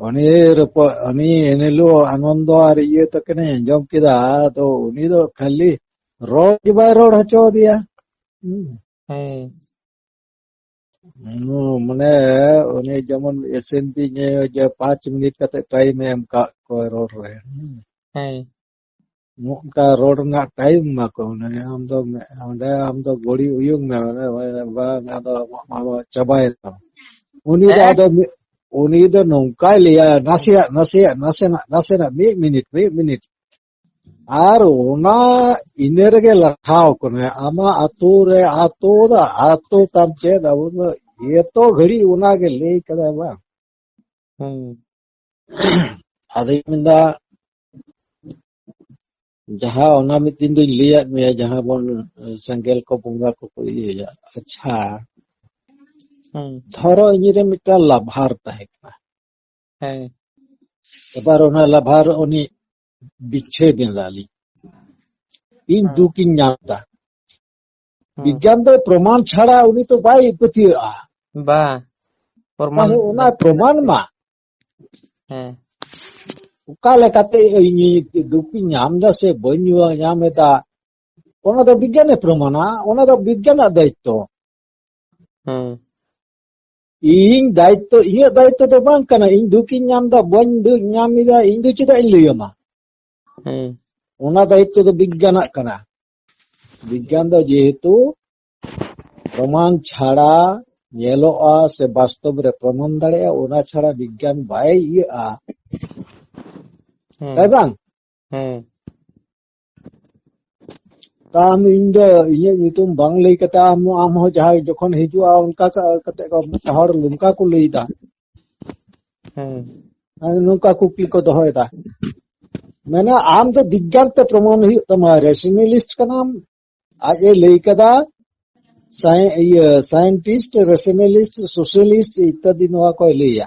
ᱩᱱᱤ ᱮᱱᱦᱤᱞᱳᱜ ᱟᱱᱚᱱᱫᱚ ᱟᱨ ᱤᱭᱟᱹ ᱛᱟᱹᱠᱤᱱᱮ ᱟᱸᱡᱚᱢ ᱠᱮᱫᱟ, ᱛᱚ ᱩᱱᱤ ᱫᱚ ᱠᱷᱟᱹᱞᱤ ᱨᱚᱲ ᱜᱮ ᱵᱟᱭ ᱨᱚᱲ ᱦᱚᱪᱚ ᱟᱫᱮᱭᱟ᱾ ᱢᱟᱱᱮ ᱩᱱᱤ ᱡᱮᱢᱚᱱ SNP যে 5 মিনিট ᱠᱟᱛᱮ ᱴᱟᱭᱤᱢ ᱮᱢ ᱠᱟᱜ ᱠᱚᱣᱟ ᱨᱚᱲ ᱨᱮ, ᱱᱚᱝᱠᱟ ᱨᱚᱲ ᱨᱮᱱᱟᱜ ᱴᱟᱭᱤᱢ ᱮᱢᱟᱠᱚ ᱚᱸᱰᱮ ᱟᱢ ᱫᱚ ᱜᱷᱚᱲᱤ ᱩᱭᱩᱝ ᱢᱮ, ᱵᱟᱝ ᱟᱫᱚ ᱪᱟᱵᱟᱭᱮᱱᱟ᱾ ᱩᱱᱤ ᱫᱚ ᱱᱚᱝᱠᱟᱭ ᱞᱟᱹᱭᱟ, ᱱᱟᱥᱮᱱᱟᱜ 1 মিনিট ᱟᱨ ᱚᱱᱟ ᱤᱱᱟᱹ ᱨᱮᱜᱮ ᱞᱟᱴᱷᱟᱣ ᱠᱟᱱᱟ᱾ ᱟᱢᱟᱜ ᱟᱛᱳ ᱨᱮ ᱟᱛᱳ ᱛᱟᱢ ᱪᱮᱫ, ᱟᱵᱚ ᱫᱚ ᱮᱛᱚ ᱜᱷᱟᱹᱲᱤᱡ ᱚᱱᱟᱜᱮ ᱞᱟᱹᱭ ᱠᱟᱫᱟ ᱵᱟᱝ᱾ ᱟᱫᱚᱧ ᱢᱮᱱᱫᱟ ᱡᱟᱦᱟᱸ ᱚᱱᱟ ᱢᱤᱫ ᱫᱤᱱ ᱫᱚᱧ ᱞᱟᱹᱭᱟᱫ ᱢᱮᱭᱟ, ᱡᱟᱦᱟᱸ ᱵᱚᱱ ᱥᱮᱸᱜᱮᱞ ᱠᱚ ᱵᱚᱸᱜᱟ ᱠᱚᱠᱚ ᱤᱭᱟᱹᱭᱟ᱾ ᱟᱪᱪᱷᱟ, ধরো ᱤᱧᱨᱮ ᱢᱤᱫᱴᱟᱝ ᱞᱟᱵᱷᱟᱨ ᱛᱟᱦᱮᱸ ᱠᱟᱱᱟ᱾ এবার ᱚᱱᱟ ᱞᱟᱵᱷᱟর ᱩᱱᱤ বিচ্ছেদ এলালি, ᱤᱧ দুঃখিᱧ ᱧᱟᱢ ᱮᱫᱟ। বিজ্ঞান ᱫᱚ ᱯᱨᱚᱢᱟᱱ ᱪᱷᱟᱲᱟ ᱩᱱᱤ ᱛᱚ ᱵᱟᱭ ᱯᱟᱹᱛᱭᱟᱹᱜᱼᱟ। ᱛᱟᱦᱞᱮ ᱚᱱᱟ ᱯᱨᱚᱢᱟᱱ ᱢᱟ। ᱚᱠᱟ ᱞᱮᱠᱟᱛᱮ ᱤᱧ দুঃখিᱧ ᱧᱟম ᱮᱫᱟ ᱥᱮ ᱵᱟᱹᱧ ᱧᱟᱢ ᱮᱫᱟ, ᱚᱱᱟ ᱫᱚ বিজ্ঞানে প্রমাণা, ᱚᱱᱟ ᱫᱚ বিজ্ঞানের দায়িত্ব। ᱤᱧᱟᱹᱜ দায়িত্ব ᱫᱚ ᱵᱟᱝ ᱠᱟᱱᱟ। ᱤᱧ দুঃখিᱧ ᱧᱟম ᱮᱫᱟ ᱵᱟᱹᱧ ᱧᱟম ᱮᱫᱟ, ᱤᱧ ᱫᱚ ᱪᱮᱫᱟᱜ ᱤᱧ ᱞᱟᱹᱭᱟᱢᱟ? ᱚᱱᱟ দায়িত্ব ᱫᱚ বিজ্ঞানাᱜ ᱠᱟᱱᱟ। বিজ্ঞান ᱫᱚ যেহেতু প্রমাণ ছাড়া ᱧᱮᱞᱚᱜᱼᱟ ᱥᱮ ᱵᱟᱥᱛᱚᱵ ᱨᱮ প্রমাণ দাঁড়ায়, ᱚᱱᱟ ছাড়া বিজ্ঞান বাই ইয়েগᱼᱟ, তাই ᱵᱟᱝ? ᱛᱟᱢ ᱤᱧ ᱫᱚ ᱤᱧᱟᱹᱜ ᱧᱩᱛᱩᱢ ᱵᱟᱝ ᱞᱟᱹᱭ ᱠᱟᱛᱮ ᱟᱢ ᱦᱚᱸ ᱡᱟᱦᱟᱸᱭ ᱡᱚᱠᱷᱚᱱ ᱦᱤᱡᱩᱜᱼᱟ ᱚᱱᱠᱟ ᱠᱟᱛᱮ ᱦᱚᱲ ᱱᱚᱝᱠᱟ ᱠᱚ ᱞᱟᱹᱭᱫᱟ, ᱱᱚᱝᱠᱟ ᱠᱩᱠᱞᱤ ᱠᱚ ᱫᱚᱦᱚᱭᱮᱫᱟ। ᱢᱟᱱᱮ ᱟᱢ ᱫᱚ বিজ্ঞান তে প্রমাণ ᱦᱩᱭᱩᱜ ᱛᱟᱢᱟ। রেশনালিস্ট ᱠᱟᱱᱟᱢ, ᱟᱡ ᱮ ᱞᱟᱹᱭ ᱠᱟᱫᱟ, সায়েন্টিস্ট, রেশনালিস্ট, সোশ্যালিস্ট ইত্যাদি ᱱᱚᱣᱟ ᱠᱚᱭ ᱞᱟᱹᱭᱟ।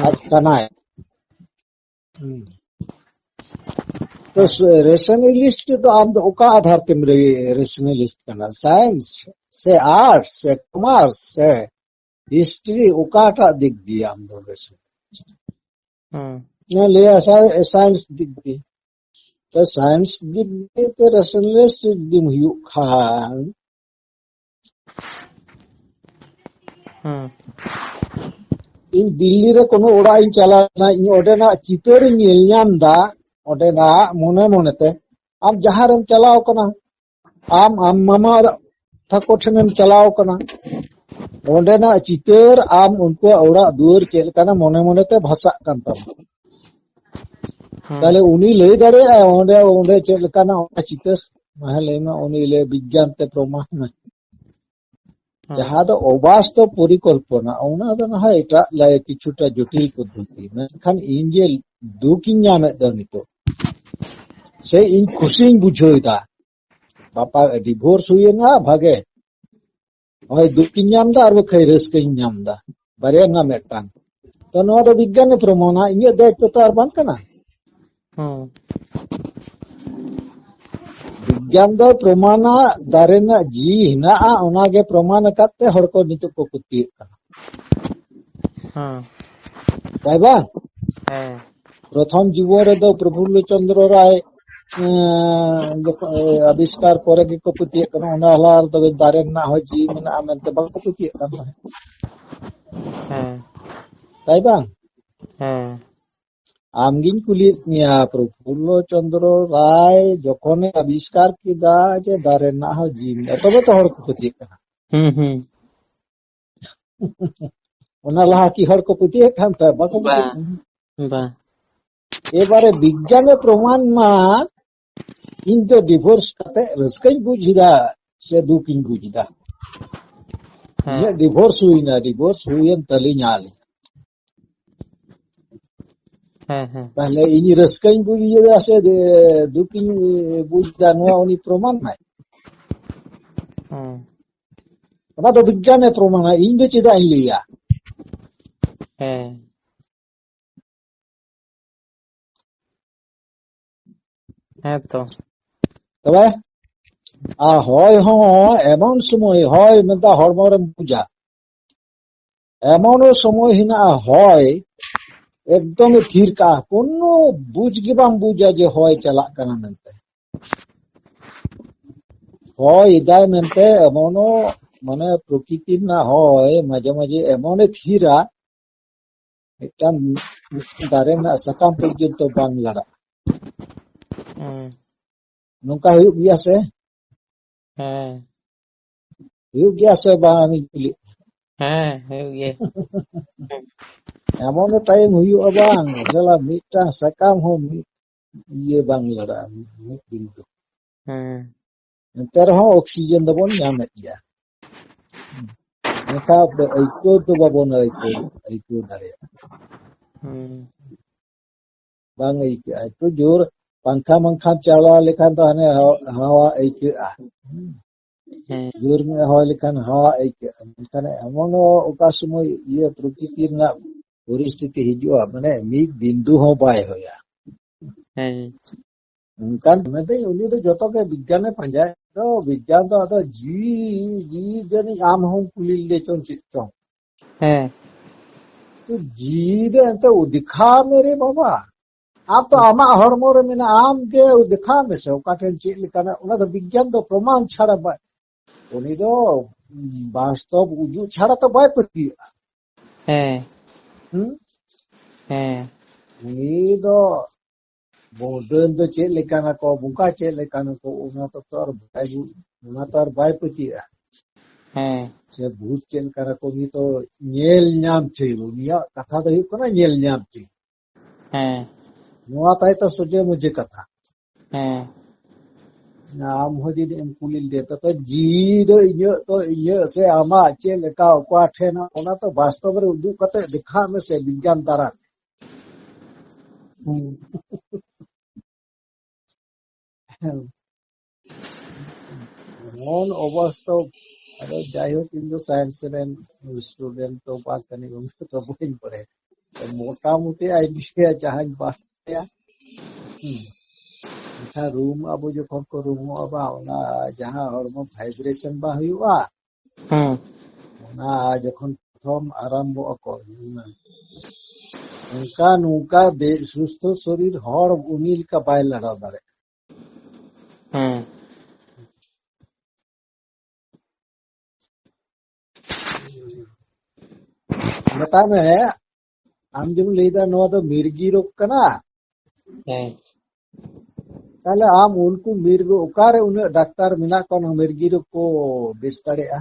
ᱟᱡ ᱠᱟᱱᱟᱭ। तो रेशनलिस्ट तो आम ओका आधार तेम रेशनलिस्ट करना, साइंस से आर्ट्स से कॉमर्स से हिस्ट्री ओकाटा दिख दिया हम दो रेशनलिस्ट ले साइंस दिख दी। तो साइंस दिख दी तो रेशनलिस्ट दिम हुई खान। इन दिल्ली रे कोनो ओड़ा इन चलाना, इन ओडेना चितर ᱧᱮᱞ ᱧᱟᱢ दा, ᱚᱸᱰᱮᱱᱟᱜ ᱢᱚᱱᱮ ᱢᱚᱱᱮᱛᱮ ᱟᱢ ᱡᱟᱦᱟᱸᱨᱮᱢ ᱪᱟᱞᱟᱣ ᱠᱟᱱᱟ, ᱟᱢ ᱢᱟᱢᱟ ᱛᱟᱠᱚ ᱴᱷᱮᱱᱮᱢ ᱪᱟᱞᱟᱣ ᱠᱟᱱᱟ, ᱚᱸᱰᱮᱱᱟᱜ ᱪᱤᱛᱟᱹᱨ ᱟᱢ ᱩᱱᱠᱩᱣᱟᱜ ᱚᱲᱟᱜ ᱫᱩᱣᱟᱹᱨ ᱪᱮᱫ ᱞᱮᱠᱟᱱᱟ ᱢᱚᱱᱮ ᱢᱚᱱᱮᱛᱮ ᱵᱷᱟᱥᱟᱜ ᱠᱟᱱ ᱛᱟᱢᱟ। তাহলে উনি লই দাঁড়িয়েছে ওঁডে ᱪᱮᱫ ᱞᱮᱠᱟᱱᱟ ᱚᱱᱟ ᱪᱤᱛᱟᱹᱨ, ᱢᱟ ᱞᱟᱹᱭ ᱢᱟ ᱩᱱᱤ ᱞᱟᱹᱭ বিজ্ঞান তে প্রমাণ না। ᱡᱟᱦᱟᱸ ᱫᱚ অবাস্তব পরিকল্পনা, ᱚᱱᱟ ᱫᱚ ᱱᱟᱦ ᱮᱴᱟᱜ ᱞᱟᱭ ᱠᱤᱪᱷᱩᱴᱟ জটিল পদ্ধতি। ᱢᱮᱱᱠᱷᱟᱱ ᱤᱧ ᱡᱮ দুঃখিᱧ ᱧᱟᱢᱮᱫ ᱫᱚ ᱱᱤᱛᱚᱜ, से इन खुशिኝ बुझाᱹᱣᱫᱟ, बापा डिवोर्स हुईना भागे, ओय दुखिኝ ᱧᱟᱢᱫᱟ ᱟᱨ ᱵᱟᱠᱷᱟᱡ ᱨᱟᱹᱥᱠᱟᱹᱧ ᱧᱟᱢᱫᱟ, ᱵᱟᱨᱭᱟ ᱨᱮᱱᱟᱜ ᱢᱤᱫᱴᱟᱝ। तो नोआ दो विज्ञान प्रमाणा, इᱧᱟᱹᱜ दायित्व तो आर बांग काना। विज्ञान दो प्रमाणा दारे ना जी हिनाआ, ओनागे प्रमाण काते हड़ को नितुक को पतियेग काना। ताई बांग? प्रथम जीवन रे दो प्रफुल्ल चंद्र राय आविष्कार परे गे को पतियेग काना, ओना हलार दो दारे ना हो जी मेना मेनते बाको पतियेग कान ताहे। ताई बांग? आमगिन कुलियेद मिया, प्रफुल्ल चंद्र राय जखने आविष्कार किदा जे दारे ना हो जी मेना, तबे तो हड़ को पतियेग काना। ओना लाहा की हड़ को पतियेग कान ताहे, बाको पतियेग काना। एबारे विज्ञाने प्रमाण मा इन तो डिवोर्स काते रस्काई बुझिदा से दुखिኝ बुझिदा। ये डिवोर्स हुईन तलिኝ आली। पहले इन रस्काई बुझिदा से दुखिኝ बुझिदा, नोआ उनी प्रमाण नाय। ओना तो विज्ञाने प्रमाणा, इन दो चेदा इन लैया। तो तबे आ होय हो एमन समय होय मेनता हड़मो रे बुझा। एमनो समय हिना हय एकदम थीर का कोनो बुझ गे बाम बुझा जे हय चला कना मेनते हय इदाय मेनते एमनो माने प्रकृति ना हय माजे माजे एमने थीरा मिटान दारे ना सकाम पर्यंत बांग लड़ा नोंका हुयुग गिया से हुयुग गिया से बा आमी कुली एमन टाइम हुयुग बांग साला मिटा सकाम हो ये बांग लड़ा मिट दिन तो एंतर हो ऑक्सीजन दबन नामे गया नका आइको तो बाबन आइको दारे बांग आइको जोर पंखा मंखा चला लेखान तो हने हवा आइका जोर में हवा लेखान हवा आइका मेनखान एमन ओका समय ये प्रकृति ना परिस्थिति हिजुआ माने मिद बिंदु हो बाय होया उनकान मेते उनी तो जतो के विज्ञान ने पंजाय तो विज्ञान तो अतो जी जनी आम हम कुलिल दे चोन चित्तो तो जी दे अंत दिखा मेरे बाबा आप तो आमा हरमो रे मेना आम के दिखा में से ओकाठेन चित लेकाना उना तो विज्ञान तो प्रमाण छाड़ा बा उनी तो वास्तव उजु छाड़ा तो बाय पतिया उनी तो बोडन तो चेक लेकाना को बुका चेक लेकाना को उना तो और बाय पतिया से भूत चेक लेकाना को भी तो नेल ᱧᱟᱢ चे उनिया कथा तो हुयुग कना नेल ᱧाम चे नुआ ताई तो सोचे मुझे कथा आम हो जी एम कुलिल दे तो जी दो इय से आमा चे लेका ओका ठेना ओना तो वास्तव रे उदु कते दिखा में से विज्ञान तारा মন অবাস্তব আরে যাই হোক কিন্তু সায়েন্সের স্টুডেন্ট তো পাকানি উনি তো বই পড়ে তো মোটামুটি আইডিয়া যাহাই বায়া এটা রুম আবু যখন কো রুম আবা ওনা যাহা হরমোন ভাইব্রেশন বা হইবা ওনা যখন প্রথম আরম্ভ কো उनका नुका सुस्थ शरीर हर उनिल का बाय लड़ा दारे बता में आम जब लेदा नवा तो मिर्गी रोग कना ताले आम उनको मिर्ग ओकारे उन्हें डॉक्टर मिना कोन मिर्गी रोग को बेच दाड़ेया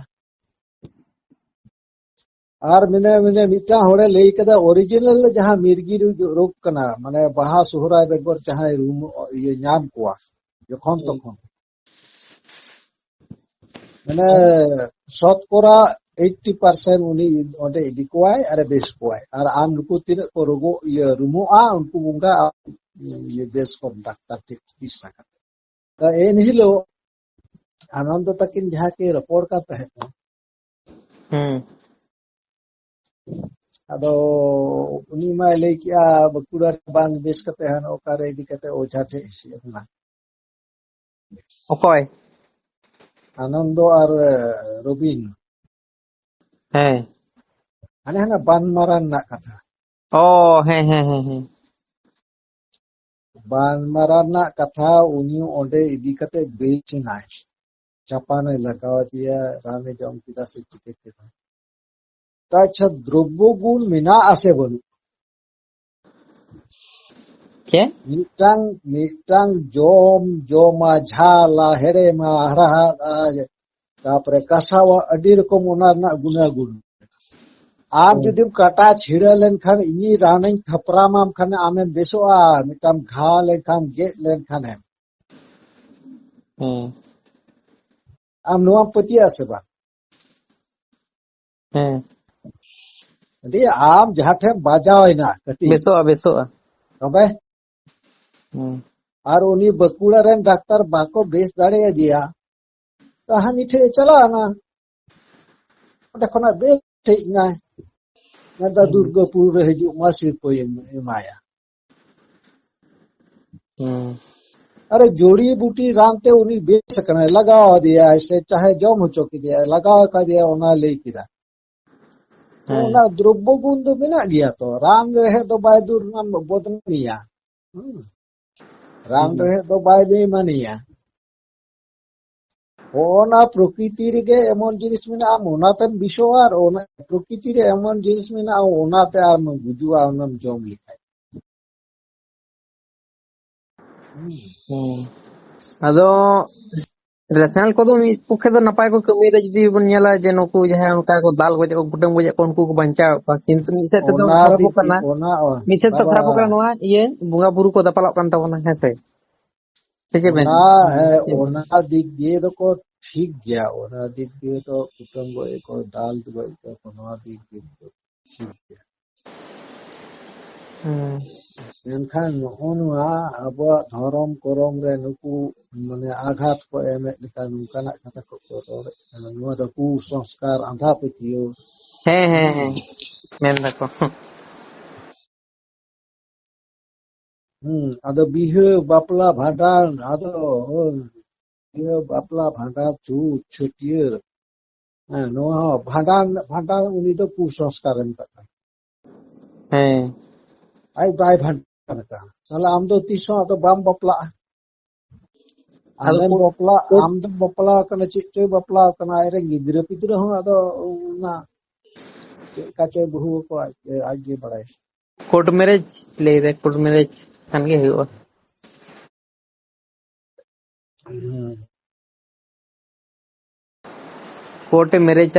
और मिने मिने मिटा होड़े लई कदा ओरिजिनल जहां मिर्गी रोग कना माने बाहा सोहराय बेगर जहां रूम ये नाम कोआ যখন তখন মানে শতকরা 80% উনি ওতে ইদি কোয়াই আর বেশ কোয়াই আর আম নুকু তিন को रोगो ये रुमोआ उनको बुंगा ये बेस कम डाक्टर ठीक चिकित्सा करते तो एन हिलो आनंद तकिन जहां के रिपोर्ट का तहत अदो उनी मा ले किया बकुड़ा बांग बेस कते हन ओकारे इदी कते ओझा ठे सियना ओकय आनंद और Robin ane hana ban maran nak kata ban maran nak kata uni onde idi kate bechinai chapane लगाव दिया राने जम kita se chike kita ta acha drobbo gun mina ase bolu के mitang joma jhala herema hara तापरे cassava अडी रकम ओना ना गुनागुन आम जुदी काटा छिड़ा लेनखान इनी राने थपरामाम खाने आमे बेसोआ मिटाम घा लेखाम गे लेनखान है आम नोआ पतिया सेबा दिए आम जहाठे बाजावइना कटी बेसोआ तबे और उनी बकुड़ा रेन डाक्टर बाको बेस दाड़े दिया ताहानी ठे चला ना देखना बेस ठीक ना नदा दुर्गापुर रे हिजु मासिर को एमाया अरे जोड़ी बूटी रामते उनी बेस कने लगा दिया ऐसे चाहे जम हो चुकी दिया लगा का दिया ओना ले किदा तो ना द्रव्य गुण तो बिना गया तो रान रहे तो बाय दूर नाम बदनिया रान रहे तो बाय बेमानिया ओना प्रकृति रे एमन जिनिस मेना ओनाते विषो और ओना प्रकृति रे एमन जिनिस मेना ओनाते आम गुजुआ ओनम जम लिखाय ᱟᱫᱚ ᱨᱮᱥᱱᱟᱞ ᱠᱚᱫᱚ ᱢᱤᱫ ᱯᱚᱠᱷᱮ ᱫᱚ ᱱᱟᱯᱟᱭ ᱠᱚ ᱠᱟᱹᱢᱤᱭᱮᱫᱟ ᱡᱩᱫᱤ ᱵᱚᱱ ᱧᱮᱞᱟ ᱡᱮ ᱱᱩᱠᱩ ᱡᱟᱦᱟᱸᱭ ᱚᱱᱠᱟ ᱠᱚ ᱫᱟᱞ ᱜᱚᱡᱮᱫ ᱠᱚ ᱠᱩᱴᱟᱹᱢ ᱜᱚᱡᱮᱫ ᱠᱚ ᱩᱱᱠᱩ ᱠᱚ ᱵᱟᱧᱪᱟᱣᱮᱫ ᱠᱚᱣᱟ ᱠᱤᱱᱛᱩ ᱢᱤᱫ ᱥᱮᱫ ᱛᱮᱫᱚ ओना ᱠᱷᱟᱨᱟᱯᱚᱜ दिक ᱠᱟᱱᱟ ओना ᱢᱤᱫ ᱥᱮᱫ ᱛᱮᱫᱚ बाबा ᱠᱷᱟᱨᱟᱯᱚᱜ ᱠᱟᱱᱟ ᱱᱚᱣᱟ ᱵᱚᱸᱜᱟ ᱵᱩᱨᱩ ᱠᱚ दापाᱞᱚᱜ ᱠᱟᱱ ᱛᱟᱵᱚᱱᱟ ᱦᱮᱸᱥᱮ ᱥᱮ ᱪᱮᱫ ᱵᱮᱱ ओना दिक दिए तो को ठीक गया ओना दिक दिए तो कुटुम गए को दाल गए को ओना दिक दिए तो ठीक गया मेनखान नोआ अब धर्म करम रे नुकु माने आघात को एमे लेका नुकाना कथा को रोड़े नुआ दो कुसंस्कार आंधा पतियो ᱦᱮᱸ ᱦᱮᱸ ᱦᱮᱸ ᱢᱮᱱ ᱫᱟᱠᱚ आदो बिहे बापला भांडान आदो बिहे बापला भांडा चूत छटियर नोआ भांडान भांडान उनी दो कुसंस्कार एम तका ᱦᱮᱸ आई बाय भांडान का ताले आम दो तीसो आदो बाम बापला ᱟᱫᱚ आमेम बापला आम दो बापला कने चिचे बापला कने आरे गिद्रा पिद्रा हो आदो ना काचे बहु को आज गे बड़ाय कोर्ट मैरिज ᱞᱟᱹᱭ ᱫᱟ कोर्ट मैरिज ᱠᱷᱟᱱ ᱜᱮ ᱦᱩᱭᱩᱜᱼᱟ कोर्ट मैरिज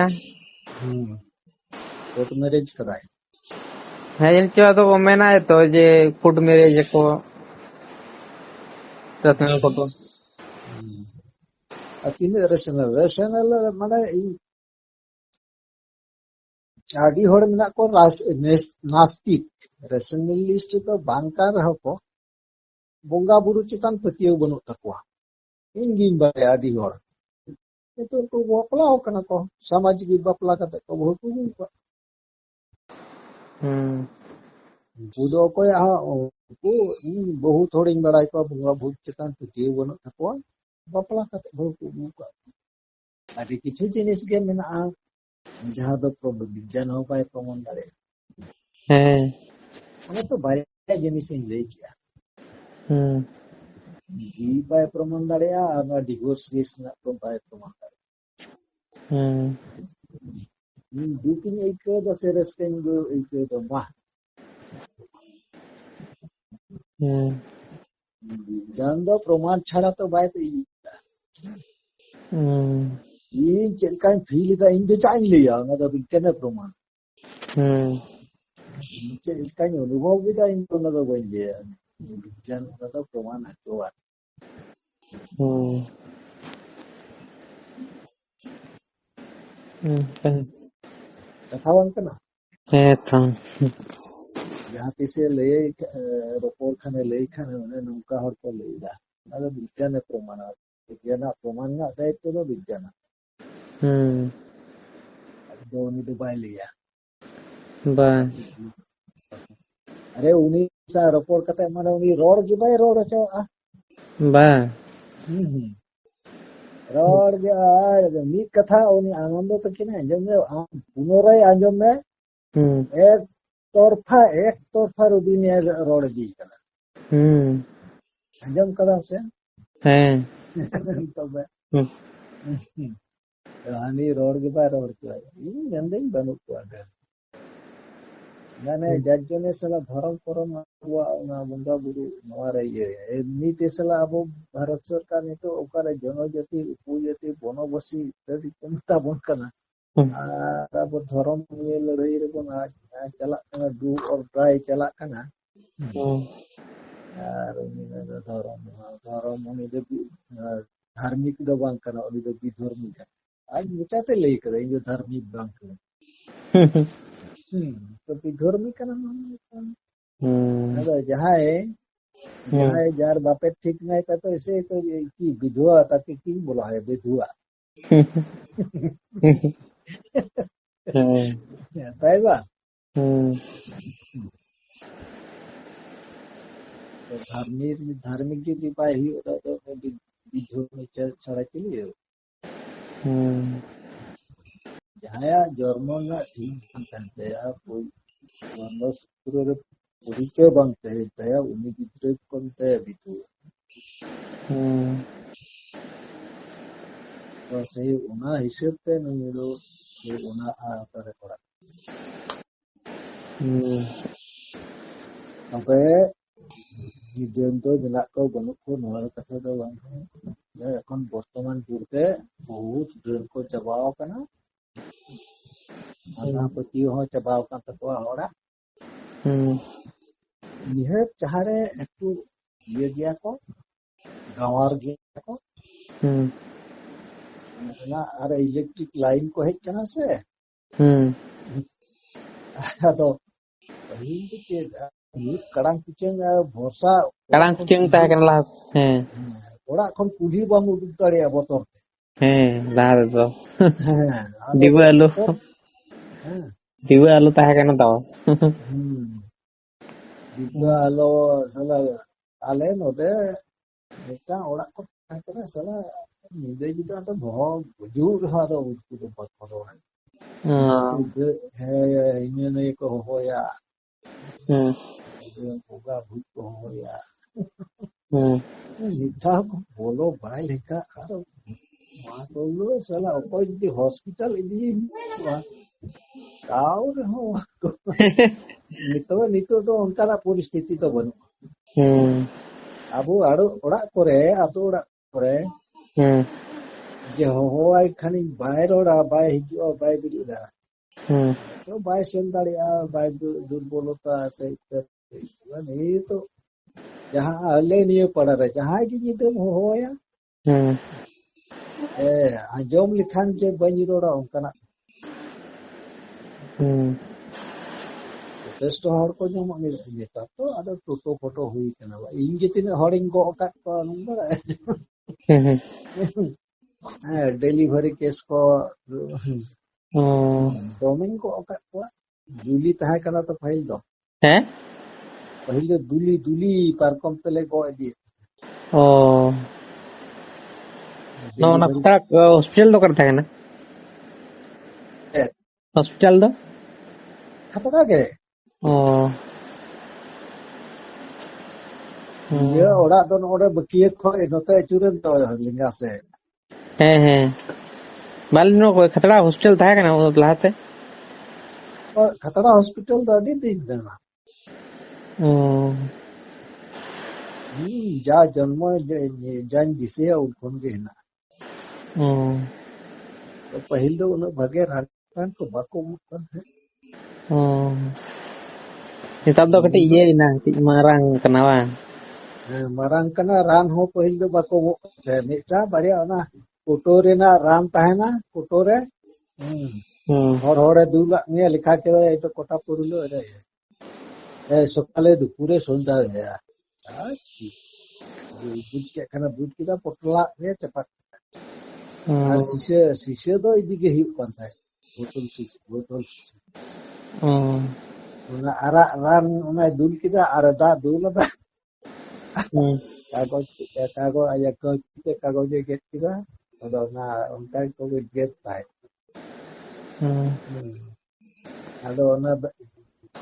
कोर्ट मैरिज कराय ᱦᱮᱸ ᱡᱟᱹᱱᱤᱡ ᱪᱚ ᱟᱫᱚ ᱢᱮᱱᱟ ᱛᱚ ᱡᱮ कोर्ट मैरिज ᱟᱠᱚ ᱨᱮᱥᱱᱟᱞ ᱠᱚᱫᱚ अतिने रेशनल माने आदि होड़ मेना को नास्तिक रेशनलिस्ट तो बांकार रहो बोंगा बुरु चितान पतियो बनु तकवा इन गिन बाय आदि होड़ तो को बपला होकना को सामाजिक बपला कते को बहुत को बुदो को या को इन बहुत थोड़ी बड़ाई को बोंगा बुरु चितान पतियो बनु तकवा बपला कते बहुत को आदि किछु जिनिस के मेना जहां दो विज्ञान हो पाए प्रमाण दाड़े ᱦᱮᱸ अने तो बारे जिनिस इन लई किया जी पाए प्रमाण दाड़े आ डिवोर्स केस ना तो पाए प्रमाण दाड़े दुकिन एक दो सेरेस्केन दो एक दो मा विज्ञान दो प्रमाण छाड़ा तो बाय पे इन चेलका फील दा इन दो चाइन लिया ना दो विज्ञान प्रमाण चेलका अनुभव विदा इन तो ना दो बन विज्ञान ना दो प्रमाण हतवा कथा बन कना ᱦᱮᱸ ᱛᱚ जहां तिसे लय रोपोर खाने लय खाने उन्हें नौका हर को लेदा ना विज्ञान प्रमाण ना दायित्व तो विज्ञान दो उन्हीं तो बाय लिया बा अरे उन्हीं सा रोपोर कते माने उन्हीं रोड के बाय रोड चो बा रोड के मी कथा उन्हीं आनंद तो किने अंजम में पुनराय अंजम में एक तोरफा रुबीने रोड दी कला अंजम कदम से ᱦᱮᱸ तबे हानी रोड के बाय रोड के इन गंदेन बनु को अगर माने जजने सला धर्म परम ना बंगा बुरु नवारे ये नीति सला अब भारत सरकार ने तो ओकारे जनजाति उपजाति बनवासी इत्यादि कमता बन कना अब धर्म ये लड़ाई रे बन चला कना डू और ट्राई चला कना और धर्म उनी दे धार्मिक दो बांग कना उनी दो विधर्मी का आज मुचाते लई कदा इन धार्मिक बांग कना तो विधर्मी कना अगर जहां जार बापे ठीक नहीं था तो ऐसे तो की विधवा ताकि की बोला है विधवा ताइबा धार्मिक जो पाए ही होता तो विधवा में छड़ा के लिए ᱡᱟᱦᱟᱸᱭᱟᱜ ᱡᱚᱱᱢᱚ ᱨᱮᱱᱟᱜ ᱴᱷᱤᱠ ᱵᱟᱝ ᱛᱟᱦᱮᱱ ᱛᱟᱭᱟ, ᱵᱚᱨᱱᱚ ᱥᱩᱛᱨᱚ ᱨᱮ ᱯᱚᱨᱤᱪᱚᱭ ᱵᱟᱝ ᱛᱟᱦᱮᱱ ᱛᱟᱭᱟ, ᱩᱱᱤ ᱜᱤᱫᱽᱨᱟᱹ ᱠᱚ ᱢᱮᱛᱟᱭᱟ ᱵᱤᱫᱩᱣᱟᱹ। ᱛᱚ ᱥᱮᱭ ᱚᱱᱟ ᱦᱤᱥᱟᱹᱵ ᱛᱮ ᱱᱩᱭ ᱫᱚ ᱥᱮᱭ ᱚᱱᱟ ᱟᱣᱛᱟᱨᱮ ᱯᱟᱲᱟᱜ। ᱛᱚᱵᱮ ᱰᱟᱹᱱ ᱫᱚ ᱢᱮᱱᱟᱜ ᱠᱚ ᱵᱟᱹᱱᱩᱜ ᱠᱚ ᱱᱚᱣᱟ ᱫᱚ ᱠᱟᱛᱷᱟ ᱫᱚ ᱵᱟᱝ ᱠᱟᱱᱟ। এখন বর্তমান যুগে বহুত ᱰᱟᱹᱱ ᱠᱚ ᱪᱟᱵᱟᱣ ᱠᱟᱱᱟ। ᱟᱸᱫᱷᱟ ᱯᱟᱹᱛᱭᱟᱹᱣ ᱦᱚᱸ ᱪᱟᱵᱟᱣ ᱠᱟᱱ ᱛᱟᱠᱚᱣᱟ ᱦᱚᱲᱟᱜ। ᱱᱤᱦᱟᱹᱛ ᱡᱟᱦᱟᱸᱨᱮ ᱮᱠᱴᱩ ᱤᱭᱟᱹ ᱜᱮᱭᱟ ᱠᱚ, ᱜᱟᱸᱣᱟᱨ ᱜᱮᱭᱟ ᱠᱚ, ᱚᱱᱟ ᱟᱨ ইলেকট্রিক লাইন ᱠᱚ ᱦᱮᱡ ᱠᱟᱱᱟ ᱥᱮ, ᱟᱫᱚ ᱯᱟᱹᱦᱤᱞ ᱫᱚ ᱪᱮᱫ ᱢᱤᱫ ᱠᱟᱲᱟᱝ ᱯᱤᱪᱷᱟᱹ ᱵᱷᱚᱨᱥᱟ ᱠᱟᱲᱟᱝ ᱯᱤᱪᱟᱹᱝ ᱛᱟᱦᱮᱸ ᱠᱟᱱᱟ ᱞᱟᱦᱟ। ᱚᱲᱟᱜ ᱠᱷᱚᱱ ᱠᱩᱞᱦᱤ ᱵᱟᱢ ᱩᱰᱩᱠ ᱫᱟᱲᱮᱭᱟᱜᱼᱟ ᱵᱚᱛᱚᱨ ᱛᱮ। ᱞᱟᱦᱟ ᱛᱮᱫᱚ ᱟᱫᱚ ᱰᱤᱵᱟᱹ ᱟᱞᱚ ᱵᱚᱛᱚᱨ ᱰᱤᱵᱟᱹ ᱟᱞᱚ ᱛᱟᱦᱮᱸ ᱠᱟᱱᱟ ᱛᱚ। ᱰᱤᱵᱟᱹ ᱟᱞᱚ ᱥᱟᱞᱟ ᱟᱞᱮ ᱱᱚᱰᱮ ᱢᱤᱫᱴᱟᱝ ᱚᱲᱟᱜ ᱠᱚ ᱛᱟᱦᱮᱸ ᱠᱟᱱᱟ ᱥᱟᱞᱟ ᱧᱤᱫᱟᱹ ᱧᱩᱛᱟᱹ ᱟᱫᱚ ᱵᱚᱦᱚᱜ ᱜᱩᱡᱩᱜ ᱨᱮᱦᱚᱸ ᱟᱫᱚ ᱩᱱᱠᱩ ᱫᱚ ᱵᱟᱠᱚ ᱨᱚᱲᱟ। ᱦᱤᱱᱟᱹ ᱱᱤᱭᱟᱹ ᱠᱚ ᱦᱚᱦᱚᱭᱟ, ᱵᱚᱸᱜᱟ ᱵᱷᱩᱛ ᱠᱚ ᱦᱚᱦᱚᱭᱟ। ᱢᱤᱫ ᱫᱷᱟᱣ ᱠᱚ ᱵᱚᱞᱚ ᱵᱟᱲᱟᱭ ᱞᱮᱠᱷᱟᱱ ᱟᱨ ᱢᱟ ᱠᱚᱞᱚ ᱥᱟᱞᱟ ᱚᱠᱚᱭ ᱡᱩᱫᱤ ᱦᱚᱥᱯᱤᱴᱟᱞ ᱤᱫᱤᱭᱮ ᱦᱩᱭᱩᱜᱼᱟ, ᱛᱟᱣ ᱨᱮᱦᱚᱸ ᱱᱤᱛᱚᱜ ᱫᱚ ᱚᱱᱠᱟᱱᱟᱜ ᱯᱚᱨᱤᱥᱛᱷᱤᱛᱤ ᱫᱚ ᱵᱟᱹᱱᱩᱜᱼᱟ। ᱟᱵᱚ ᱚᱲᱟᱜ ᱠᱚᱨᱮ, ᱟᱛᱳ ᱚᱲᱟᱜ ᱠᱚᱨᱮ ᱡᱮ ᱦᱚᱦᱚᱣᱟᱭ ᱠᱷᱟᱱᱤᱧ ᱵᱟᱭ ᱨᱚᱲᱟ, ᱵᱟᱭ ᱦᱤᱡᱩᱜᱼᱟ, ᱵᱟᱭ ᱵᱤᱨᱩᱫᱼᱟ, ᱵᱟᱭ ᱥᱮᱱ ᱫᱟᱲᱮᱭᱟᱜᱼᱟ, ᱵᱟᱭ ᱫᱩᱨᱵᱚᱞᱚᱛᱟ ᱥᱮ ᱱᱤᱭᱟᱹ ᱛᱚ ᱡᱟᱦᱟᱸ ᱟᱞᱮ ᱱᱤᱭᱟᱹ ᱯᱟᱲᱟᱨᱮ ᱡᱟᱦᱟᱸᱭ ᱜᱮ ᱧᱤᱫᱟᱹᱢ ᱦᱚᱦᱚᱣᱟᱭᱟ, ᱟᱸᱡᱚᱢ ᱞᱮᱠᱷᱟᱱ ᱡᱮ ᱵᱟᱹᱧ ᱨᱚᱲᱟ ᱚᱱᱠᱟᱱᱟᱜ যথেষ্ট হড় ᱠᱚ ᱧᱟᱢᱚᱜ ᱱᱮᱛᱟর তো ᱟᱫᱚ ᱴᱳᱴᱳ ᱯᱷᱳᱴᱳ ᱦᱩᱭ ᱠᱟᱱᱟ। ᱤᱧ ᱡᱮ ᱛᱤᱱᱟᱹᱜ ᱦᱚᱲᱤᱧ ᱜᱚᱜ ᱟᱠᱟᱫ ᱠᱚᱣᱟ ᱰᱮᱞᱤᱵᱷᱟᱨᱤ ᱠᱮᱥ ᱠᱚ ᱫᱚᱢᱮᱧ ᱜᱚᱜ ᱟᱠᱟᱫ ᱠᱚᱣᱟ। ᱫᱩᱞᱤ ᱛᱟᱦᱮᱸ ᱠᱟᱱᱟ ᱛᱚ ᱯᱟᱹᱦᱤᱞ ᱫᱚ। ᱯᱟᱹᱦᱤᱞ ᱫᱚ ᱫᱩᱞᱤ ᱯᱟᱨᱠᱚᱢ ᱛᱮᱞᱮ ᱜᱚᱜ ᱤᱫᱤᱭᱮᱫ। ᱚᱱᱟ ᱰᱮᱞᱤᱵᱷᱟᱨᱤ হসপিটাল ᱫᱚ ᱚᱠᱟᱨᱮ ᱛᱟᱦᱮᱸ ᱠᱟᱱᱟ? হসপিটাল ᱫᱚ ᱠᱷᱟᱛᱲᱟ ᱜᱮ। ᱤᱭᱟᱹ ᱚᱲᱟᱜ ᱫᱚ ᱱᱚᱰᱮ ᱵᱟᱹᱠᱤᱭᱟᱹ ᱠᱷᱚᱡ ᱱᱚᱛᱮ ᱟᱹᱪᱩᱨᱮᱱ ᱛᱚ ᱞᱮᱸᱜᱟ ᱥᱮᱫ। ᱠᱷᱟᱛᱲᱟ হসপিটাল ᱛᱟᱦᱮᱸ ᱠᱟᱱᱟ ᱞᱟᱦᱟᱛᱮ? ᱠᱷᱟᱛᱲᱟ হসপিটাল ᱫᱚ ᱟᱹᱰᱤ ᱫᱤᱱ ᱠᱟᱱᱟ। ᱡᱟ ᱡᱚᱱᱢᱚ ᱡᱟᱧ ᱫᱤᱥᱟᱹᱭᱟ ᱩᱱ ᱠᱷᱚᱱ ᱜᱮ ᱦᱮᱱᱟᱜᱼᱟ। ᱯᱟᱹᱦᱤᱞ ᱫᱚ ᱩᱱᱟᱹᱜ ᱵᱷᱟᱜᱮ ᱨᱟᱱ ᱠᱚ ᱵᱟᱠᱚ ᱮᱢᱚᱜ ᱠᱟᱱ ᱛᱟᱦᱮᱸᱫ। ᱱᱮᱛᱟᱨ ᱫᱚ ᱠᱟᱹᱴᱤᱡ ᱤᱭᱟᱹᱭᱮᱱᱟ, ᱠᱟᱹᱴᱤᱡ ᱢᱟᱨᱟᱝ ᱠᱟᱱᱟ ᱵᱟᱝ? ᱢᱟᱨᱟᱝ ᱠᱟᱱᱟ। ᱨᱟᱱ ᱦᱚᱸ ᱯᱟᱹᱦᱤᱞ ᱫᱚ ᱵᱟᱠᱚ ᱮᱢᱚᱜ ᱠᱟᱱ ᱛᱟᱦᱮᱸᱫ। ᱢᱤᱫᱴᱟᱝ ᱵᱟᱨᱭᱟ ᱚᱱᱟ ᱠᱳᱴᱳ ᱨᱮᱱᱟᱜ ᱨᱟᱱ ᱛᱟᱦᱮᱱᱟ, ᱠᱳᱴᱳ ᱨᱮ হড়ে দুলাগ নিয়ে লেখা করে এটা কটা পড়লো সকালে দুপুরে সন্ধ্যা বুঝ কেখানে বুঝ কিনা পটলা নিয়ে চাপা আর শিশে তো এইদিকে হুᱭᱩᱜ কান থাকে বোতল শিশে ওনা আরাগ রান ওনা দুল কিনা আর দা দুল আদা কাগজে গেট কিনা আদো না অনকাই কো গেট তাই আদো ওনা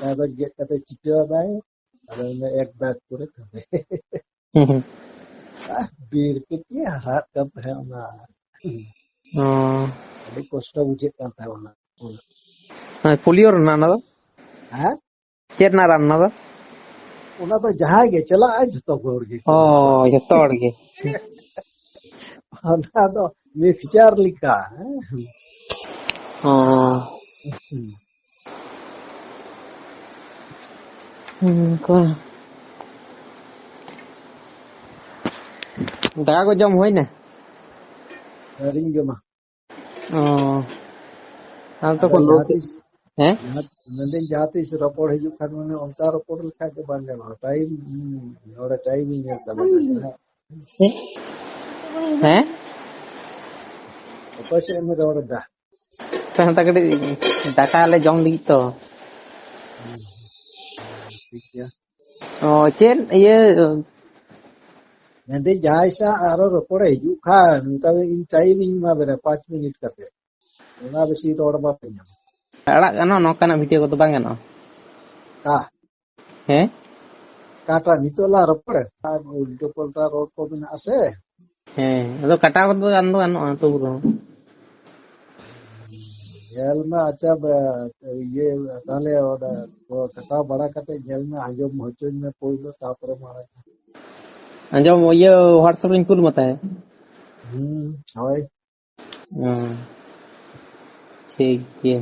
কাগজ গেট কাতে চিটিরা দেয় আদো ওনা এক দাগ করে খাবে বীর কি হাত কান থাকে ওনা আদি কষ্ট বুঝে কান থাকে ওনা পোলিও রান্না না হ্যাঁ ᱪᱮᱫ ᱨᱮᱱᱟᱜ ᱨᱟᱱ ᱚᱱᱟ ᱫᱚ? ᱚᱱᱟ ᱫᱚ ᱡᱟᱦᱟᱸᱭ ᱜᱮ ᱪᱟᱞᱟᱜᱼᱟᱭ ᱡᱷᱚᱛᱚ ᱦᱚᱲ ᱜᱮ ᱡᱷᱚᱛᱚ ᱦᱚᱲ ᱜᱮ ᱚᱱᱟ ᱫᱚ ᱢᱤᱠᱥᱪᱟᱨ ᱞᱮᱠᱟ ᱫᱟᱠᱟ ᱠᱚ ᱡᱚᱢ ᱦᱩᱭᱱᱟ? ᱟᱹᱣᱨᱤᱧ ᱡᱚᱢᱟ ᱟᱢ ᱛᱚ ᱟᱫᱚ ᱠᱚ ᱞᱳᱰ ᱢᱮᱱᱫᱟᱹᱧ ᱡᱟᱦᱟᱸ ᱛᱤᱥ ᱨᱚᱯᱚᱲ ᱦᱤᱡᱩᱜ ᱠᱷᱟᱱ ᱢᱟᱱᱮ ᱚᱱᱠᱟ ᱨᱚᱯᱚᱲ ᱞᱮᱠᱷᱟᱡ ᱫᱚ ᱵᱟᱝ ᱜᱟᱱᱚᱜᱼᱟ ᱴᱟᱭᱤᱢ ᱱᱚᱰᱮ ᱴᱟᱭᱤᱢᱤᱧ ᱧᱮᱞ ᱛᱟᱞᱟᱝᱟ ᱚᱠᱚᱭ ᱥᱮᱫ ᱮᱢ ᱨᱚᱲ ᱮᱫᱟ? ᱠᱟᱹᱴᱤᱡ ᱫᱟᱠᱟ ᱞᱮ ᱡᱚᱢ ᱞᱟᱹᱜᱤᱫ ᱛᱚ ᱴᱷᱤᱠ ᱜᱮᱭᱟ ᱪᱮᱫ ᱤᱭᱟᱹ ᱢᱮᱱᱫᱟᱹᱧ ᱡᱟᱦᱟᱸᱭ ᱥᱟᱶ ᱟᱨᱚ ᱨᱚᱯᱚᱲᱮ ᱦᱤᱡᱩᱜ ᱠᱷᱟᱱ ᱛᱚᱵᱮ ᱤᱧ ᱴᱟᱭᱤᱢᱤᱧ ᱮᱢᱟ ᱵᱮᱱᱟ 5 মিনিট ᱠᱟᱛᱮ ᱚᱱᱟ ᱵᱮᱥᱤ ᱨᱚᱲ ᱵᱟᱯᱮ ᱧᱟᱢᱟ ᱟᱲᱟᱜ ᱜᱟᱱᱚᱜᱼᱟ ᱱᱚᱝᱠᱟᱱᱟᱜ ᱵᱷᱤᱰᱤᱭᱳ ᱠᱚᱫᱚ ᱵᱟᱝ ᱜᱟᱱᱚᱜᱼᱟ ᱠᱟ ᱦᱮᱸ ᱠᱟᱴᱟ ᱱᱤᱛᱚᱜ ᱞᱟ ᱨᱚᱯᱚᱲ ᱟᱨ ᱩल्टो ᱯᱟল্ᱴᱟ ᱨᱚᱲ ᱠᱚ ᱢᱮᱱᱟᱜ ᱟᱥᱮ ᱦᱮᱸ ᱟᱫᱚ ᱠᱟᱴᱟᱣ ᱠᱚᱫᱚ ᱜᱟᱱ ᱫᱚ ᱜᱟᱱᱚᱜᱼᱟ ᱛᱚᱵᱩ ᱨᱮᱦᱚᱸ ᱧᱮᱞ ᱢᱮ ᱟᱪᱪᱷᱟ ᱤᱭᱟᱹ ᱛᱟᱦᱞᱮ ᱚᱸᱰᱮ ᱠᱟᱴᱟᱣ ᱵᱟᱲᱟ ᱠᱟᱛᱮ ᱧᱮᱞ ᱢᱮ ᱟᱸᱡᱚᱢ ᱦᱚᱪᱚᱧ ᱢᱮ ᱯᱳᱭᱞᱳ ᱛᱟᱯᱚᱨᱮ ᱢᱟᱲᱟᱝ ᱟᱸᱡᱚᱢ ᱤᱭᱟᱹ হোয়াটসঅ্যাপ ᱨᱤᱧ ᱠᱩᱞ ᱢᱮ ᱦᱳᱭ ᱴᱷᱤक ᱜᱮᱭᱟ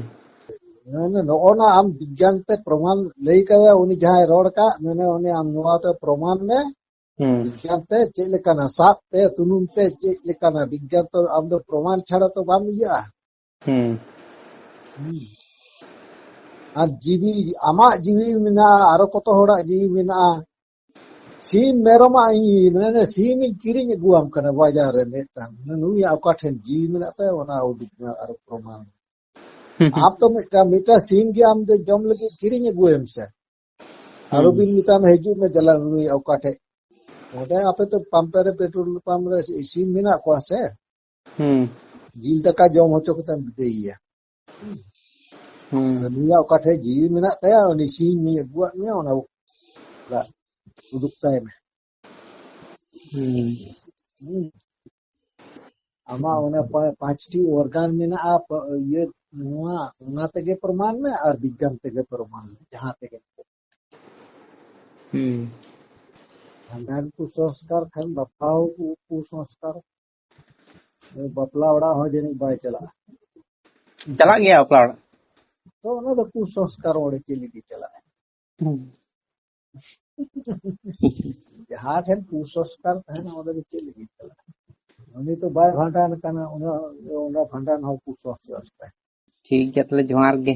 ᱱᱚᱜᱼᱚ ᱱᱟ ᱟᱢ ᱵᱤᱜᱽᱜᱟᱱ ᱛᱮ ᱯᱨᱚᱢᱟᱱ ᱞᱟᱹᱭ ᱠᱟᱫᱟ ᱩᱱᱤ ᱡᱟᱦᱟᱸᱭ ᱨᱚᱲ ᱠᱟᱜ ᱢᱟᱱᱮ ᱩᱱᱤ ᱟᱢ ᱱᱚᱣᱟᱛᱮ ᱯᱨᱚᱢᱟᱱ ᱢᱮ বিজ্ঞান তে ᱪᱮᱫ ᱞᱮᱠᱟᱱᱟ ᱥᱟᱵ তে তুনুম তে ᱪᱮᱫ ᱞᱮᱠᱟᱱᱟ বিজ্ঞান তো ᱟᱢ ᱫᱚ ᱯᱨᱚᱢᱟᱱ ᱪᱷᱟᱲᱟ ᱛᱚ ᱵᱟᱢ ᱤᱭᱟᱹᱜᱼᱟ ᱟᱨ ᱡᱤᱣᱤ ᱟᱢᱟᱜ ᱡᱤᱣᱤ ᱢᱮᱱᱟᱜᱼᱟ ᱟᱨᱚ ᱠᱚᱛᱚ ᱦᱚᱲᱟᱜ ᱡᱤᱣᱤ ᱢᱮᱱᱟᱜᱼᱟ ᱥᱤᱢ ᱢᱮᱨᱚᱢᱟᱜ ᱢᱟᱱᱮ ᱥᱤᱢᱤᱧ ᱠᱤᱨᱤᱧ ᱟᱹᱜᱩᱣᱟᱢ ᱠᱟᱱᱟ ᱵᱟᱡᱟᱨ ᱨᱮ ᱢᱤᱫᱴᱟᱝ ᱱᱩᱭᱟᱜ ᱚᱠᱟ ᱴᱷᱮᱱ ᱡᱤᱣᱤ ᱢᱮᱱᱟᱜ ᱛᱟᱭᱟ ᱚᱱᱟ ᱩᱫᱩᱜ ᱢᱮ ᱟᱨ ᱯᱨᱚᱢᱟᱱ ᱟᱢ ᱛᱚ ᱢᱤᱫᱴᱟᱝ ᱥᱤᱢ ᱜᱮ ᱟᱢ ᱫᱚ ᱡᱚᱢ ᱞᱟᱹᱜᱤᱫ ᱠᱤᱨᱤᱧ ᱟᱹᱜᱩᱭᱮᱢ ᱥᱮ ᱟᱨᱚ ᱵᱤᱱ ᱢᱮᱛᱟᱢ ᱦᱤᱡᱩᱜ ᱢᱮ ᱫᱮᱞᱟ ᱱᱩᱭ ᱚᱠᱟ ᱴᱷᱮᱡ ᱚᱸᱰᱮ ᱟᱯᱮ ᱛᱚ ᱯᱟম্ᱯᱮ ᱨᱮ ᱯᱮᱴᱨᱳᱞ ᱯᱟম্ᱯ ᱨᱮ ᱥᱤᱢ ᱢᱮᱱᱟᱜ ᱠᱚᱣᱟ ᱥᱮ ᱡᱤᱞ ᱫᱟᱠᱟ ᱡᱚᱢ ᱦᱚᱪᱚ ᱠᱟᱛᱮᱢ ᱵᱤᱫᱟᱹᱭᱮᱭᱟ ᱟᱫᱚ ᱱᱩᱭᱟᱜ ᱚᱠᱟ ᱴᱷᱮᱡ ᱡᱤᱣᱤ ᱢᱮᱱᱟᱜ ᱛᱟᱭᱟ ᱩᱱᱤ ᱥᱤᱢᱤᱧ ᱟᱹᱜᱩᱣᱟᱫ ᱢᱮᱭᱟ ᱚᱱᱟ ᱩᱫᱩᱜ ᱛᱟᱭ ᱢᱮ ᱟᱢᱟᱜ ᱚᱱᱟ 5টি অর্গান ᱢᱮᱱᱟᱜᱼᱟ ᱤᱭᱟᱹ ᱱᱚᱣᱟ ᱚᱱᱟ ᱛᱮᱜᱮ ᱯᱨᱚᱢᱟᱱ ᱢᱮ ᱟᱨ বিজ্ঞান ᱛᱮᱜᱮ ᱯᱨᱚᱢᱟᱱ ᱢᱮ ᱡᱟᱦᱟᱸ ᱛᱮᱜᱮ ᱵᱷᱟᱸᱰᱟᱱ ᱠᱩᱥᱚᱝᱥᱠᱟর ᱠᱷᱟᱱ ᱵᱟᱯᱞᱟ ᱠᱩᱥᱚᱝᱥᱠᱟর ᱵᱟᱯᱞᱟ ᱚᱲᱟᱜ ᱦᱚᱸ ᱡᱟᱹᱱᱤᱡ ᱵᱟᱭ ᱪᱟᱞᱟᱜᱼᱟ ᱪᱟᱞᱟᱜ ᱜᱮᱭᱟ ᱵᱟᱯᱞᱟ ᱚᱲᱟᱜ ᱛᱚ ᱚᱱᱟ ᱫᱚ ᱠᱩᱥᱚᱝᱥᱠᱟর ᱚᱸᱰᱮ ᱪᱮᱫ ᱞᱟᱹᱜᱤᱫ ᱪᱟᱞᱟᱜᱼᱟ ᱡᱟᱦᱟᱸ ᱴᱷᱮᱱ ᱠᱩᱥᱚᱝᱥᱠᱟর ᱛᱟᱦᱮᱱᱟ ᱚᱸᱰᱮ ᱫᱚ ᱪᱮᱫ ᱞᱟᱹᱜᱤᱫ ᱪᱟᱞᱟᱜᱼᱟ ᱩᱱᱤ ᱛᱚ ᱵᱟᱭ ᱵᱷᱟᱸᱰᱟᱱ ᱠᱟᱱᱟ ᱚᱱᱟ ᱵᱷᱟᱸᱰᱟᱱ ᱦᱚᱸ ᱠᱩᱥᱚᱝᱥᱠᱟর ᱴᱷᱤक ᱜᱮᱭᱟ ᱛᱟᱦᱞᱮ ᱡᱚᱦᱟᱨ ᱜᱮ